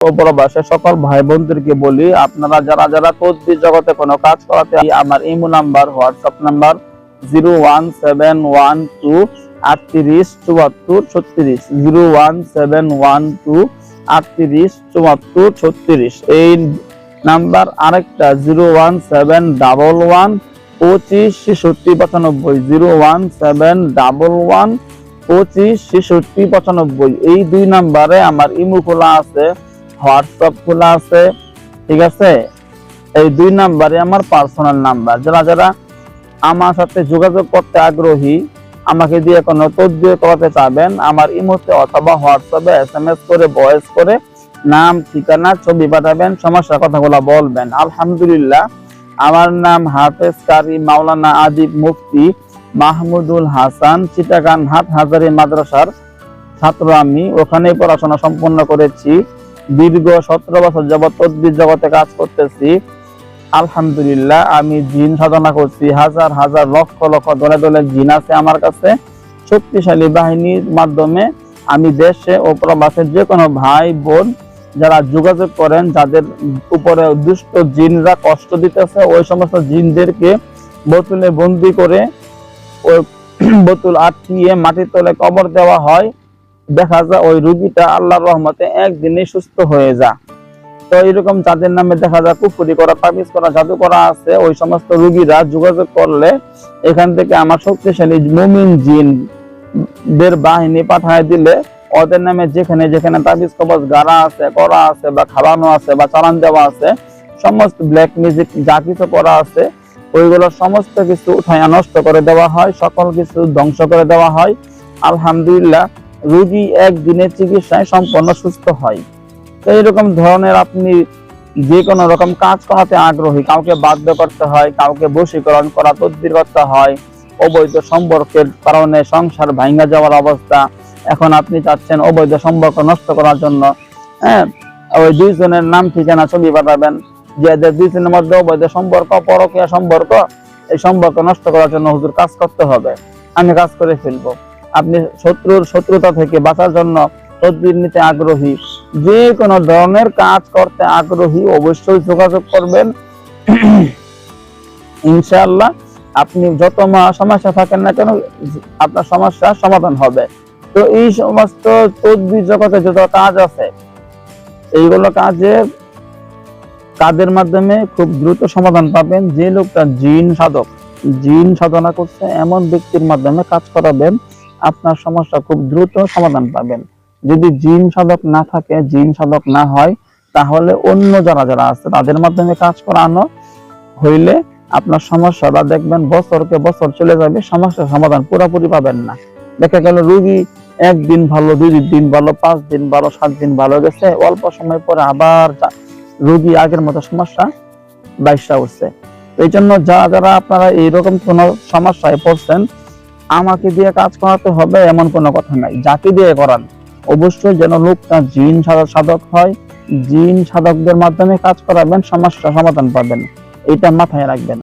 প্রবাসে সকল ভাই বোনদেরকে বলি, আপনারা যারা যারা তদবির জগতে কোনো কাজ করাতে, আমার ইমো নাম্বার, হোয়াটসঅ্যাপ নাম্বার 01712 38 74 36, 01712 38 74 36। এই নাম্বার আরেকটা 01711 25 66 95, 01711 25 66 95। এই দুই নাম্বারে আমার ইমো খোলা আছে, হোয়াটসঅ্যাপ খোলা আছে, ঠিক আছে। এই দুই নাম্বারে আমার পার্সোনাল নাম্বার। যারা যারা আমার সাথে যোগাযোগ করতে আগ্রহী, আমাকে দিয়ে কোনো তদবির করাতে চাবেন, আমার ইমোতে অথবা হোয়াটসঅ্যাপে SMS করে, ভয়েস করে নাম, ঠিকানা, ছবি পাঠাবেন, সমস্যার কথাগুলো বলবেন। আলহামদুলিল্লাহ, আমার নাম হাফেজ কারি মাওলানা আদিব মুফতি মাহমুদুল হাসান, চিটাগাং হাটহাজারী মাদ্রাসার ছাত্র আমি। ওখানে পড়াশোনা সম্পন্ন করেছি। দীর্ঘ 17 বছর যাবত তদবির জগতে কাজ করতেছি। আলহামদুলিল্লাহ, আমি জিন সাধনা করছি। হাজার হাজার লক্ষ লক্ষ দলে দলে জিন আছে আমার কাছে। শক্তিশালী বাহিনীর মাধ্যমে আমি দেশে ও প্রবাসে যে কোনো ভাই বোন যারা যোগাযোগ করেন, যাদের উপরে দুষ্ট জিনরা কষ্ট দিতেছে, ওই সমস্ত জিনদেরকে বোতলে বন্দি করে ওই বোতল আটকিয়ে মাটির তলে কবর দেওয়া হয়। দেখা যায় ওই রোগীটা আল্লাহর রহমতে একদিনে সুস্থ হয়ে যায়। তো এরকম যাদের নামে দেখা যায় কুফরি করা, তাবিজ করা, জাদু করা আছে, ওই সমস্ত রোগীরা যোগাযোগ করলে এখান থেকে আমার শক্তিশালী মুমিন জিনদের বাহিনী পাঠায় দিলে ওদের নামে যেখানে যেখানে তাবিজ কবজ গাড়া আছে, করা আছে, বা খাওয়ানো আছে, বা চালান দেওয়া আছে, সমস্ত ব্ল্যাক ম্যাজিক যা কিছু করা আছে, ওইগুলো সমস্ত কিছু উঠায় নষ্ট করে দেওয়া হয়, সকল কিছু ধ্বংস করে দেওয়া হয়। আলহামদুলিল্লাহ, রোগী একদিনের চিকিৎসায় সম্পূর্ণ সুস্থ হয়। তো এইরকম ধরনের আপনি যে কোনো রকম কাজ করাতে আগ্রহী, কাউকে বাধ্য করতে হয়, কাউকে বশীকরণ করা, তদবির করতে হয়, অবৈধ সম্পর্কের কারণে সংসার ভাঙা যাওয়ার অবস্থা, এখন আপনি চাচ্ছেন অবৈধ সম্পর্ক নষ্ট করার জন্য, হ্যাঁ, ওই দুইজনের নাম, ঠিকানা, ছবি পাঠাবেন, যে দুইজনের মধ্যে অবৈধ সম্পর্ক, পরকীয়া সম্পর্ক, এই সম্পর্ক নষ্ট করার জন্য হুজুর কাজ করতে হবে, আমি কাজ করে ফেলবো। আপনি শত্রুতা থেকে বাঁচার জন্য তদবির নিতে আগ্রহী, যে কোনো ধরনের কাজ করতে আগ্রহী, অবশ্যই যোগাযোগ করবেন। ইনশাআল্লাহ, আপনি যত সমস্যা থাকেন না কেন, আপনার সমস্যার সমাধান হবে। তো এই সমস্ত তদবির জগতে যত কাজ আছে, এইগুলো কাজের মাধ্যমে খুব দ্রুত সমাধান পাবেন। যে লোকটা জিন সাধক, জিন সাধনা করছে, এমন ব্যক্তির মাধ্যমে কাজ করাবেন, আপনার সমস্যা খুব দ্রুত সমাধান পাবেন। যদি জিন সাধক না থাকে, জিন সাধক না হয়, তাহলে অন্য যারা যারা আছে তাদের মাধ্যমে কাজ করানো হইলে আপনার সমস্যাটা দেখবেন বছরকে বছর চলে যাবে, সমস্যার সমাধান পুরোপুরি পাবেন না। দেখা গেল রোগী একদিন ভালো, 2 দিন ভালো, 5 দিন ভালো, 7 দিন ভালো গেছে, অল্প সময় পরে আবার রোগী আগের মতো সমস্যা বাইসা উঠছে। এই জন্য যারা আপনারা এইরকম কোন সমস্যায় পড়ছেন, আমাকে দিয়ে কাজ করাতে হবে এমন কোনো কথা নাই। যাকে দিয়ে করান, অবশ্যই যেন লোকটা জিন সাধক হয়। জিন সাধকদের মাধ্যমে কাজ করাবেন, সমস্যা সমাধান পাবেন, এটা মাথায় রাখবেন।